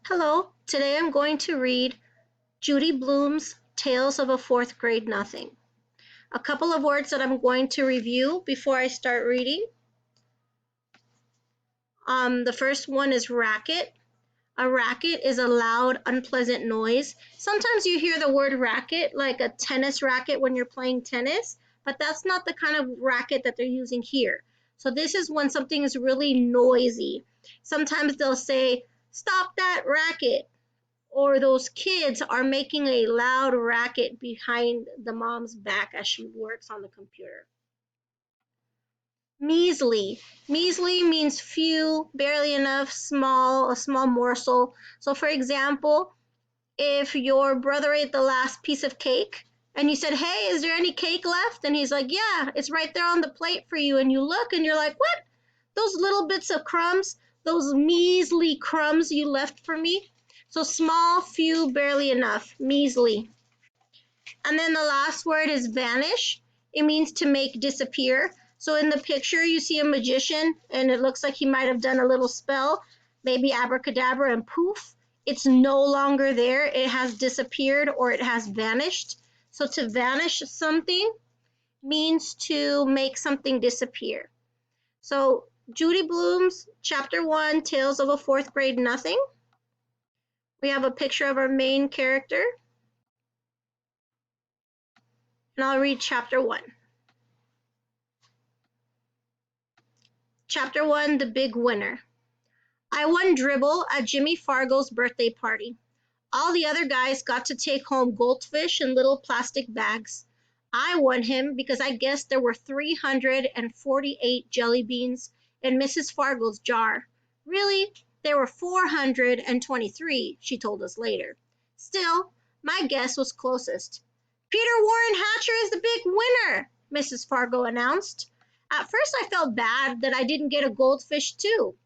Hello, today I'm going to read Judy Blume's Tales of a Fourth Grade Nothing. A couple of words that I'm going to review before I start reading. The first one is racket. A racket is a loud, unpleasant noise. Sometimes you hear the word racket like a tennis racket when you're playing tennis, but that's not the kind of racket that they're using here. So this is when something is really noisy. Sometimes they'll say, "Stop that racket," or those kids are making a loud racket behind the mom's back as she works on the computer. Measly. Measly means few, barely enough, small, a small morsel. So for example, if your brother ate the last piece of cake and you said, "Hey, is there any cake left?" And he's like, "Yeah, it's right there on the plate for you." And you look and you're like, "What? Those little bits of crumbs, those measly crumbs you left for me?" So small, few, barely enough, measly. And then the last word is vanish. It means to make disappear. So in the picture, you see a magician, and it looks like he might have done a little spell, maybe abracadabra, and poof, it's no longer there. It has disappeared or it has vanished. So to vanish something means to make something disappear. So Judy Blume's Chapter 1, Tales of a Fourth Grade Nothing. We have a picture of our main character. And I'll read Chapter 1. Chapter 1, The Big Winner. I won dribble at Jimmy Fargo's birthday party. All the other guys got to take home goldfish in little plastic bags. I won him because I guessed there were 348 jelly beans in Mrs. Fargo's jar. Really, there were 423, she told us later. Still, my guess was closest. "Peter Warren Hatcher is the big winner," Mrs. Fargo announced. At first I felt bad that I didn't get a goldfish too.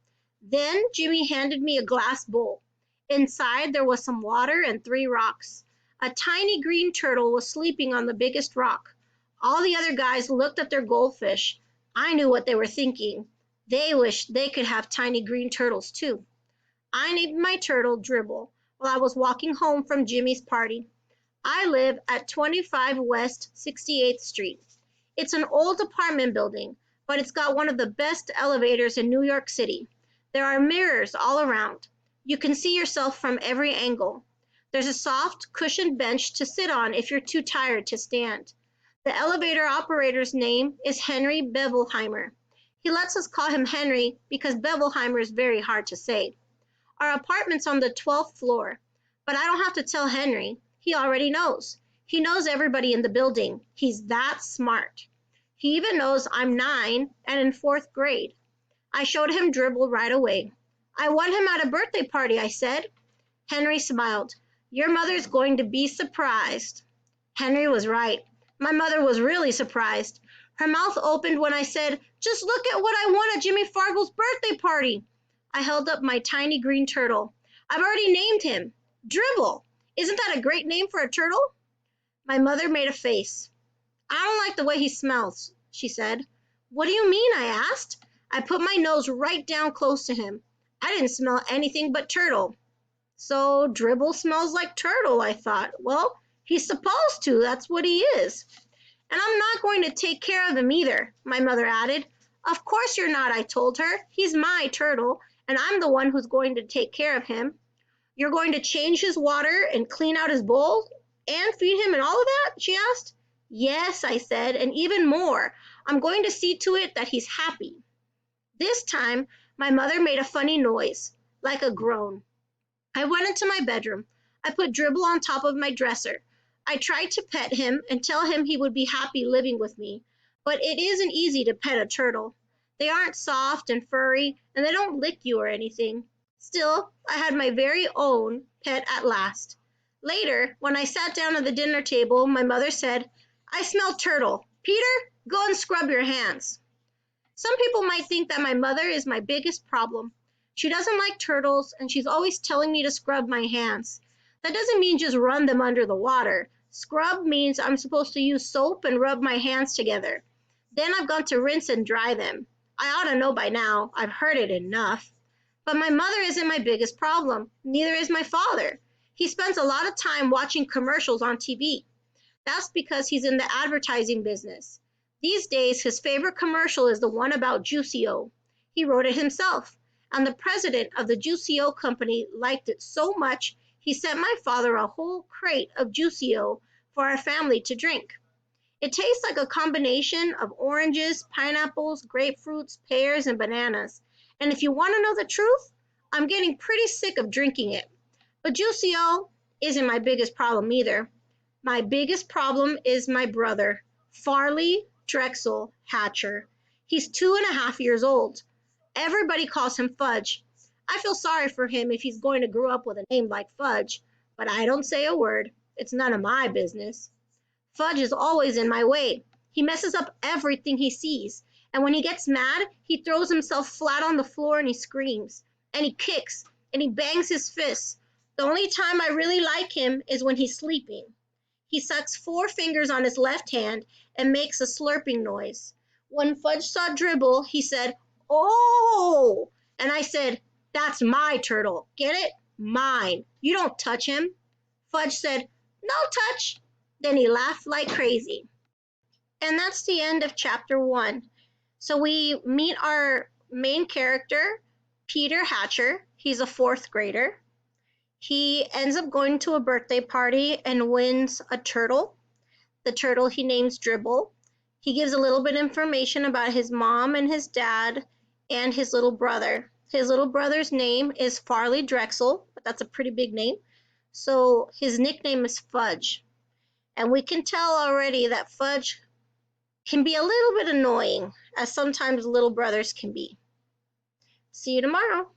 Then Jimmy handed me a glass bowl. Inside there was some water and 3 rocks. A tiny green turtle was sleeping on the biggest rock. All the other guys looked at their goldfish. I knew what they were thinking. They wished they could have tiny green turtles too. I named my turtle Dribble while I was walking home from Jimmy's party. I live at 25 West 68th Street. It's an old apartment building, but it's got one of the best elevators in New York City. There are mirrors all around. You can see yourself from every angle. There's a soft, cushioned bench to sit on if you're too tired to stand. The elevator operator's name is Henry Bevelheimer. He lets us call him Henry because Bevelheimer is very hard to say. Our apartment's on the 12th floor, but I don't have to tell Henry. He already knows. He knows everybody in the building. He's that smart. He even knows I'm 9 and in 4th grade. I showed him Dribble right away. "I won him at a birthday party," I said. Henry smiled. "Your mother's going to be surprised." Henry was right. My mother was really surprised. Her mouth opened when I said, "Just look at what I won at Jimmy Fargo's birthday party." I held up my tiny green turtle. "I've already named him. Dribble. Isn't that a great name for a turtle?" My mother made a face. "I don't like the way he smells," she said. "What do you mean?" I asked. I put my nose right down close to him. I didn't smell anything but turtle. So Dribble smells like turtle, I thought. Well, he's supposed to. That's what he is. "And I'm not going to take care of him either," my mother added. "Of course you're not," I told her. "He's my turtle, and I'm the one who's going to take care of him." "You're going to change his water and clean out his bowl and feed him and all of that?" she asked. "Yes," I said, "and even more. I'm going to see to it that he's happy." This time, my mother made a funny noise, like a groan. I went into my bedroom. I put Dribble on top of my dresser. I tried to pet him and tell him he would be happy living with me, but it isn't easy to pet a turtle. They aren't soft and furry, and they don't lick you or anything. Still, I had my very own pet at last. Later, when I sat down at the dinner table, my mother said, "I smell turtle. Peter, go and scrub your hands." Some people might think that my mother is my biggest problem. She doesn't like turtles, and she's always telling me to scrub my hands. That doesn't mean just run them under the water. Scrub means I'm supposed to use soap and rub my hands together. Then I've got to rinse and dry them. I ought to know by now. I've heard it enough. But my mother isn't my biggest problem. Neither is my father. He spends a lot of time watching commercials on TV. That's because he's in the advertising business. These days, his favorite commercial is the one about Juicio. He wrote it himself, and the president of the Juicio company liked it so much he sent my father a whole crate of Juicio for our family to drink. It tastes like a combination of oranges, pineapples, grapefruits, pears, and bananas. And if you want to know the truth, I'm getting pretty sick of drinking it. But Juicio isn't my biggest problem either. My biggest problem is my brother, Farley Drexel Hatcher. He's 2.5 years old. Everybody calls him Fudge. I feel sorry for him if he's going to grow up with a name like Fudge, but I don't say a word. It's none of my business. Fudge is always in my way. He messes up everything he sees, and when he gets mad, he throws himself flat on the floor and he screams, and he kicks, and he bangs his fists. The only time I really like him is when he's sleeping. He sucks 4 fingers on his left hand and makes a slurping noise. When Fudge saw Dribble, he said, "Oh!" And I said, "That's my turtle. Get it? Mine. You don't touch him." Fudge said, "No touch." Then he laughed like crazy. And that's the end of chapter 1. So we meet our main character, Peter Hatcher. He's a 4th grader. He ends up going to a birthday party and wins a turtle. The turtle he names Dribble. He gives a little bit of information about his mom and his dad and his little brother. His little brother's name is Farley Drexel, but that's a pretty big name. So his nickname is Fudge. And we can tell already that Fudge can be a little bit annoying, as sometimes little brothers can be. See you tomorrow.